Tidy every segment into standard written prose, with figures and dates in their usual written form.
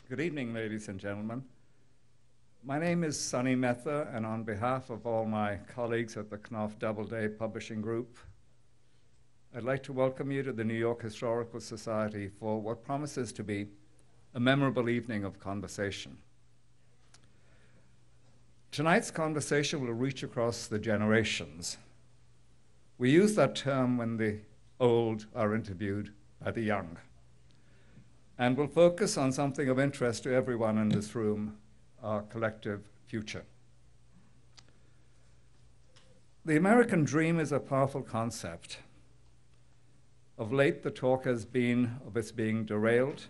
Good evening, ladies and gentlemen. My name is Sonny Metha, and on behalf of all my colleagues at the Knopf Doubleday Publishing Group, I'd like to welcome you to the New York Historical Society for what promises to be a memorable evening of conversation. Tonight's conversation will reach across the generations. We use that term when the old are interviewed by the young. And we'll focus on something of interest to everyone in this room, our collective future. The American dream is a powerful concept. Of late, the talk has been of its being derailed.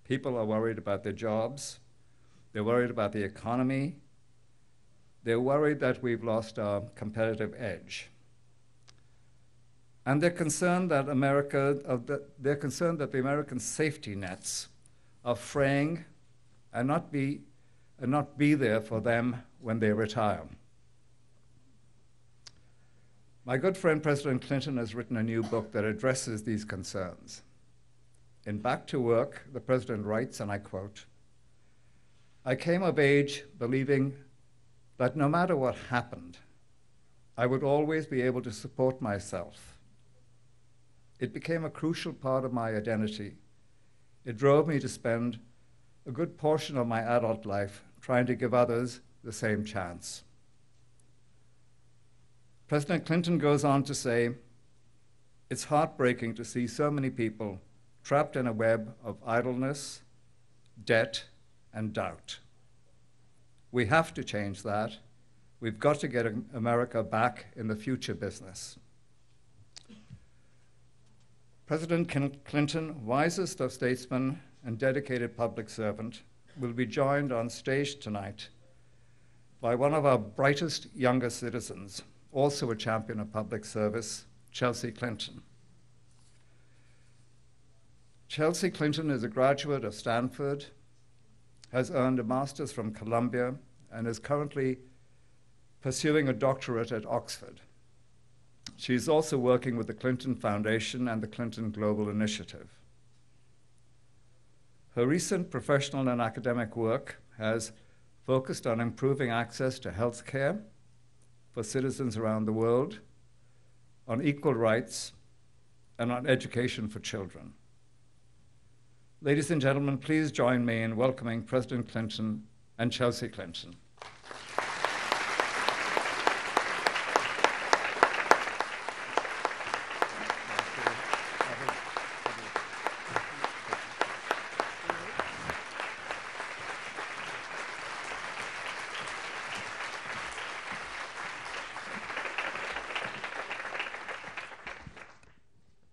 People are worried about their jobs. They're worried about the economy. They're worried that we've lost our competitive edge. And they're concerned that the American safety nets are fraying and not be there for them when they retire. My good friend President Clinton has written a new book that addresses these concerns. In Back to Work, the president writes, and I quote, "I came of age believing that no matter what happened, I would always be able to support myself. It became a crucial part of my identity. It drove me to spend a good portion of my adult life trying to give others the same chance." President Clinton goes on to say, "It's heartbreaking to see so many people trapped in a web of idleness, debt, and doubt. We have to change that. We've got to get America back in the future business." President Clinton, wisest of statesmen and dedicated public servant, will be joined on stage tonight by one of our brightest younger citizens, also a champion of public service, Chelsea Clinton. Chelsea Clinton is a graduate of Stanford, has earned a master's from Columbia, and is currently pursuing a doctorate at Oxford. She's also working with the Clinton Foundation and the Clinton Global Initiative. Her recent professional and academic work has focused on improving access to health care for citizens around the world, on equal rights, and on education for children. Ladies and gentlemen, please join me in welcoming President Clinton and Chelsea Clinton.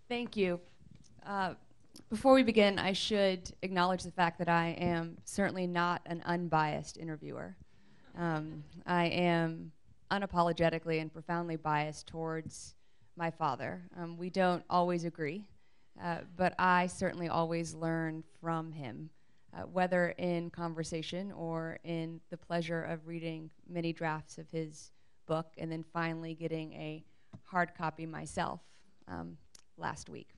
Thank you. Before we begin, I should acknowledge the fact that I am certainly not an unbiased interviewer. I am unapologetically and profoundly biased towards my father. We don't always agree, but I certainly always learn from him, whether in conversation or in the pleasure of reading many drafts of his book and then finally getting a hard copy myself last week.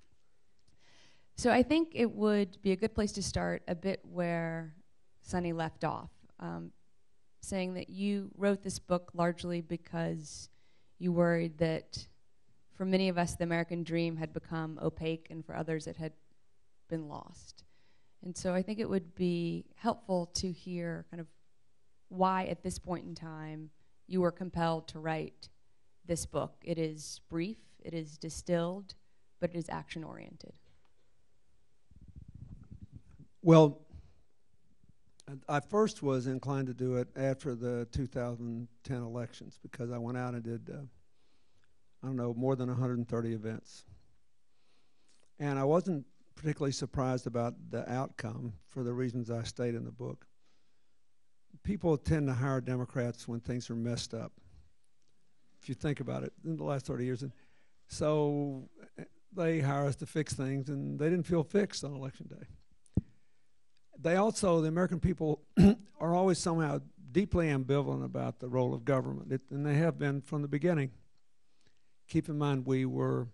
So I think it would be a good place to start a bit where Sonny left off, saying that you wrote this book largely because you worried that for many of us the American dream had become opaque and for others it had been lost. And so I think it would be helpful to hear kind of why at this point in time you were compelled to write this book. It is brief, it is distilled, but it is action-oriented. Well, I first was inclined to do it after the 2010 elections because I went out and did, more than 130 events. And I wasn't particularly surprised about the outcome for the reasons I state in the book. People tend to hire Democrats when things are messed up, if you think about it, in the last 30 years. And so they hire us to fix things, and they didn't feel fixed on Election Day. They also, the American people, are always somehow deeply ambivalent about the role of government, and they have been from the beginning. Keep in mind, we were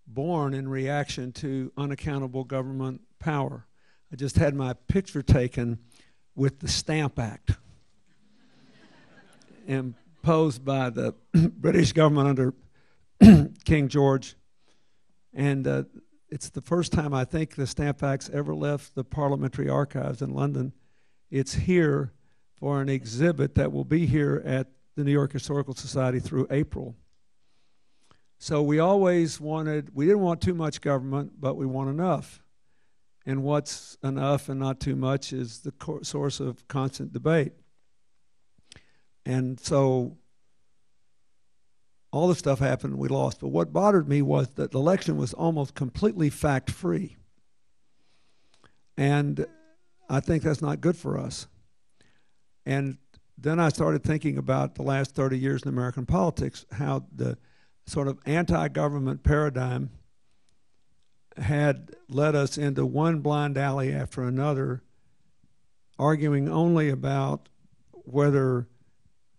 born in reaction to unaccountable government power. I just had my picture taken with the Stamp Act imposed by the British government under King George. And it's the first time I think the Stamp Act's ever left the Parliamentary Archives in London. It's here for an exhibit that will be here at the New York Historical Society through April. So we always wanted, we didn't want too much government, but we want enough. And what's enough and not too much is the source of constant debate. And so all the stuff happened, we lost. But what bothered me was that the election was almost completely fact-free. And I think that's not good for us. And then I started thinking about the last 30 years in American politics, how the sort of anti-government paradigm had led us into one blind alley after another, arguing only about whether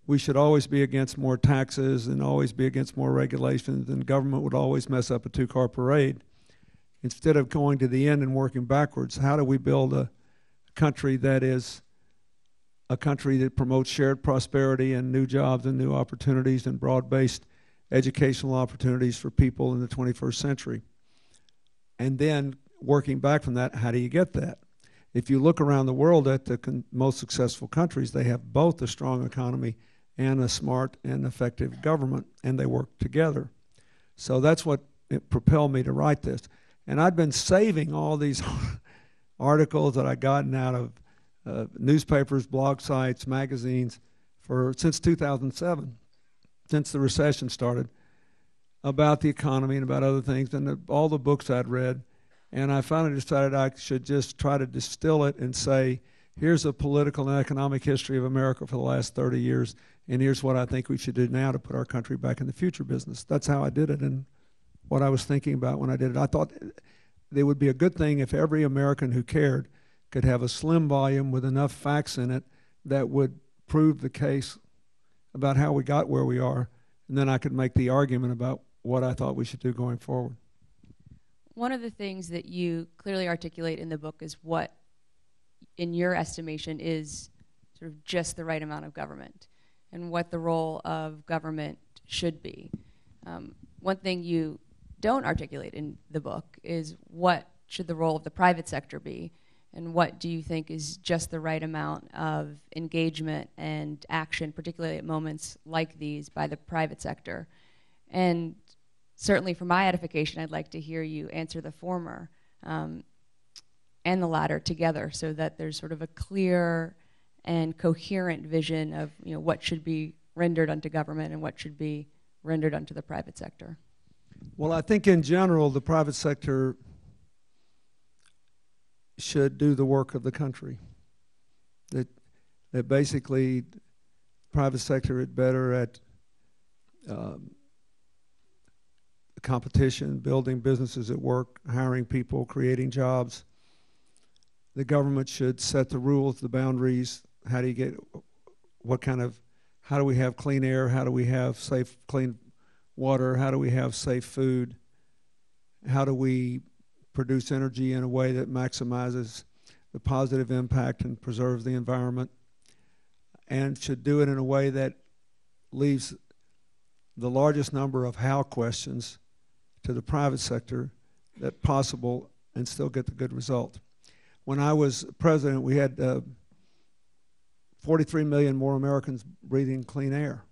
we should always be against more taxes and always be against more regulations, and government would always mess up a two-car parade. Instead of going to the end and working backwards, how do we build a country that is a country that promotes shared prosperity and new jobs and new opportunities and broad-based educational opportunities for people in the 21st century? And then working back from that, how do you get that? If you look around the world at the most successful countries, they have both a strong economy and a smart and effective government, and they work together. So that's what propelled me to write this. And I'd been saving all these articles that I'd gotten out of newspapers, blog sites, magazines since 2007, since the recession started, about the economy and about other things, and all the books I'd read. And I finally decided I should just try to distill it and say, here's a political and economic history of America for the last 30 years, and here's what I think we should do now to put our country back in the future business. That's how I did it, and what I was thinking about when I did it. I thought it would be a good thing if every American who cared could have a slim volume with enough facts in it that would prove the case about how we got where we are, and then I could make the argument about what I thought we should do going forward. One of the things that you clearly articulate in the book is what, in your estimation, is sort of just the right amount of government and what the role of government should be. One thing you don't articulate in the book is what should the role of the private sector be, and what do you think is just the right amount of engagement and action, particularly at moments like these, by the private sector. And certainly for my edification, I'd like to hear you answer the former and the latter together, so that there's sort of a clear and coherent vision of what should be rendered unto government and what should be rendered unto the private sector. Well, I think in general the private sector should do the work of the country. That basically the private sector is better at competition, building businesses at work, hiring people, creating jobs. The government should set the rules, the boundaries. How do you get, how do we have clean air? How do we have safe, clean water? How do we have safe food? How do we produce energy in a way that maximizes the positive impact and preserves the environment? And should do it in a way that leaves the largest number of how questions to the private sector that possible and still get the good result. When I was president, we had 43 million more Americans breathing clean air.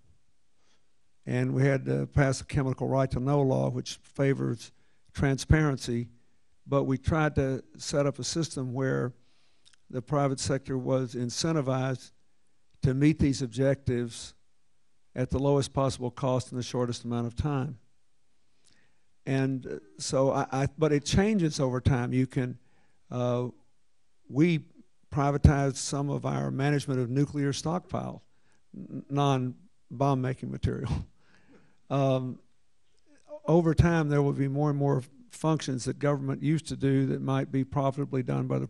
And we had to pass a chemical right to know law, which favors transparency, but we tried to set up a system where the private sector was incentivized to meet these objectives at the lowest possible cost in the shortest amount of time. And so but it changes over time. You can, we privatized some of our management of nuclear stockpile, non-bomb making material. Over time, there will be more and more functions that government used to do that might be profitably done by the